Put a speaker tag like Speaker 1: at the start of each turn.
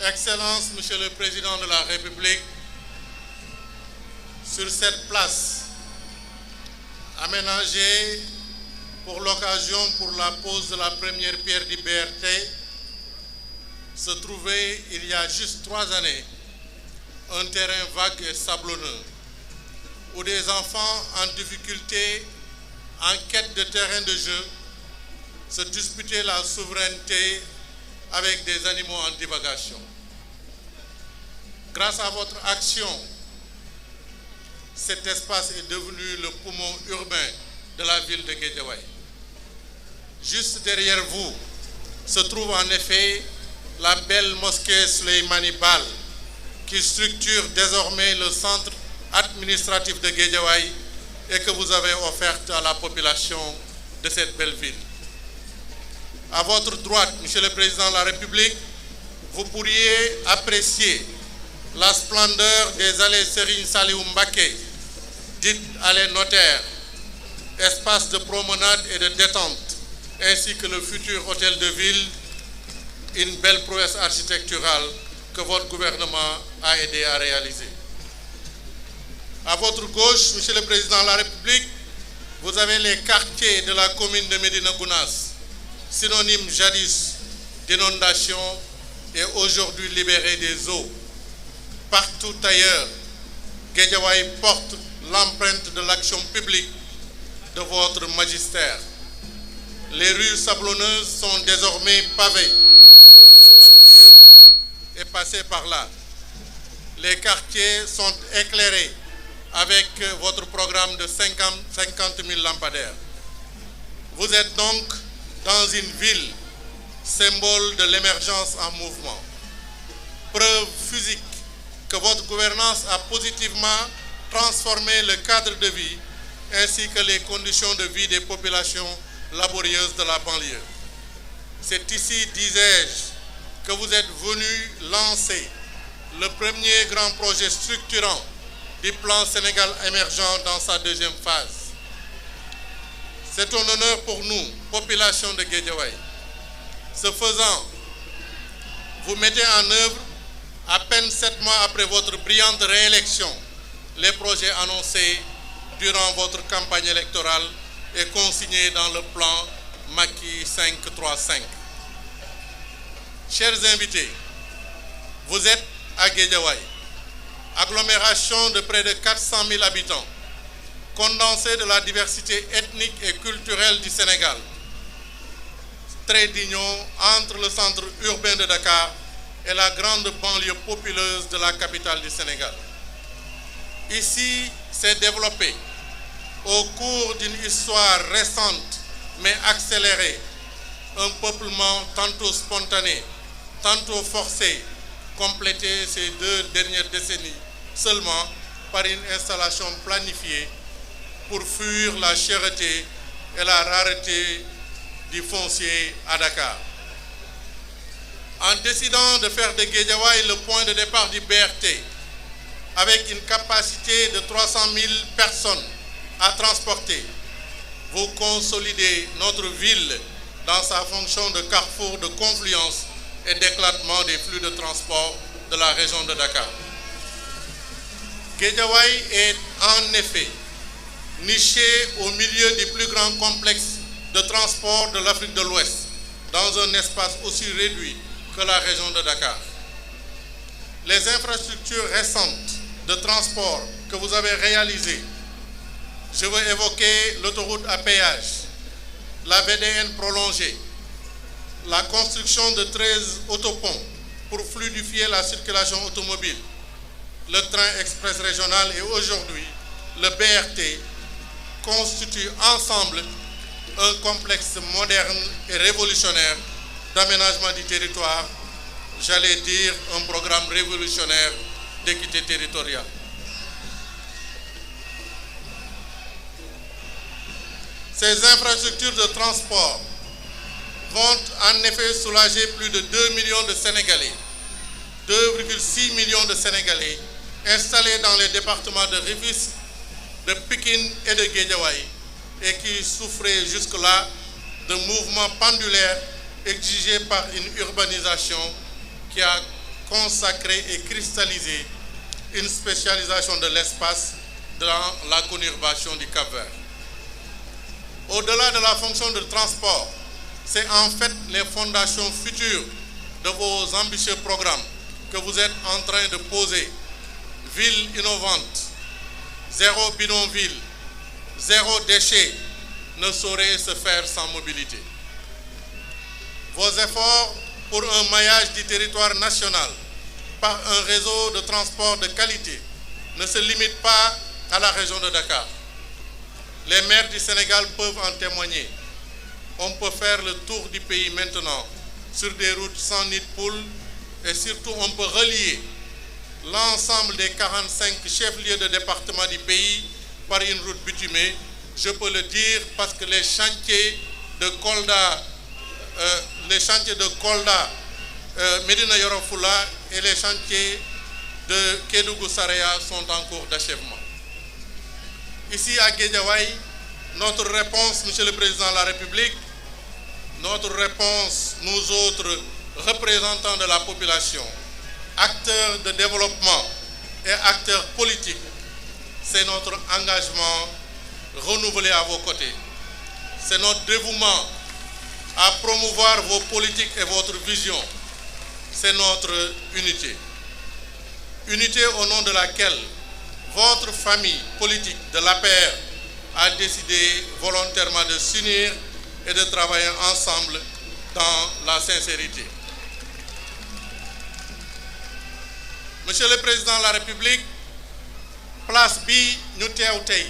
Speaker 1: Excellences, Monsieur le Président de la République, sur cette place aménagée pour l'occasion pour la pose de la première pierre du BRT, se trouvait il y a juste 3 années un terrain vague et sablonneux où des enfants en difficulté, en quête de terrain de jeu, se disputaient la souveraineté avec des animaux en divagation. Grâce à votre action, cet espace est devenu le poumon urbain de la ville de Guédiawaye. Juste derrière vous se trouve en effet la belle mosquée Souleymane Baal qui structure désormais le centre administratif de Guédiawaye et que vous avez offerte à la population de cette belle ville. À votre droite, Monsieur le Président de la République, vous pourriez apprécier la splendeur des allées Serigne Saliou Mbacké, dites allées notaires, espace de promenade et de détente, ainsi que le futur hôtel de ville, une belle prouesse architecturale que votre gouvernement a aidé à réaliser. À votre gauche, Monsieur le Président de la République, vous avez les quartiers de la commune de Médina Gounass, synonyme jadis d'inondation et aujourd'hui libérés des eaux. Partout ailleurs, Guédiawaye porte l'empreinte de l'action publique de votre magistère. Les rues sablonneuses sont désormais pavées et passées par là. Les quartiers sont éclairés avec votre programme de 50 000 lampadaires. Vous êtes donc dans une ville, symbole de l'émergence en mouvement. Preuve physique que votre gouvernance a positivement transformé le cadre de vie ainsi que les conditions de vie des populations laborieuses de la banlieue. C'est ici, disais-je, que vous êtes venu lancer le premier grand projet structurant du plan Sénégal émergent dans sa deuxième phase. C'est un honneur pour nous, population de Guédiawaye. Ce faisant, vous mettez en œuvre, à peine 7 mois après votre brillante réélection, les projets annoncés durant votre campagne électorale et consignés dans le plan Macky 535. Chers invités, vous êtes à Guédiawaye, agglomération de près de 400 000 habitants, condensée de la diversité ethnique et culturelle du Sénégal, trait d'union entre le centre urbain de Dakar et la grande banlieue populeuse de la capitale du Sénégal. Ici s'est développé, au cours d'une histoire récente mais accélérée, un peuplement tantôt spontané, tantôt forcé, complété ces 2 dernières décennies seulement par une installation planifiée pour fuir la cherté et la rareté du foncier à Dakar. En décidant de faire de Guédiawaye le point de départ du BRT, avec une capacité de 300 000 personnes à transporter, vous consolidez notre ville dans sa fonction de carrefour de confluence et d'éclatement des flux de transport de la région de Dakar. Guédiawaye est en effet niché au milieu du plus grand complexe de transport de l'Afrique de l'Ouest, dans un espace aussi réduit que la région de Dakar. Les infrastructures récentes de transport que vous avez réalisées, je veux évoquer l'autoroute à péage, la VDN prolongée, la construction de 13 autoponts pour fluidifier la circulation automobile, le train express régional et aujourd'hui le BRT constituent ensemble un complexe moderne et révolutionnaire d'aménagement du territoire, j'allais dire un programme révolutionnaire d'équité territoriale. Ces infrastructures de transport vont en effet soulager plus de 2 millions de Sénégalais, 2,6 millions de Sénégalais installés dans les départements de Rufisque, de Pikine et de Guédiawaye et qui souffraient jusque-là de mouvements pendulaires exigés par une urbanisation qui a consacrer et cristalliser une spécialisation de l'espace dans la conurbation du Cap-Vert. Au-delà de la fonction de transport, c'est en fait les fondations futures de vos ambitieux programmes que vous êtes en train de poser. Ville innovante, zéro bidonville, zéro déchet ne saurait se faire sans mobilité. Vos efforts pour un maillage du territoire national par un réseau de transport de qualité ne se limitent pas à la région de Dakar. Les maires du Sénégal peuvent en témoigner. On peut faire le tour du pays maintenant sur des routes sans nid de poule et surtout on peut relier l'ensemble des 45 chefs-lieux de département du pays par une route bitumée. Je peux le dire parce que les chantiers de Kolda, Médina Yoro Fula et les chantiers de Kédougou-Saraya sont en cours d'achèvement. Ici à Guédiawaye, notre réponse, Monsieur le Président de la République, notre réponse, nous autres représentants de la population, acteurs de développement et acteurs politiques, c'est notre engagement renouvelé à vos côtés. C'est notre dévouement à promouvoir vos politiques et votre vision. C'est notre unité. Unité au nom de laquelle votre famille politique de l'APR a décidé volontairement de s'unir et de travailler ensemble dans la sincérité. Monsieur le Président de la République, place bi ñu teew tey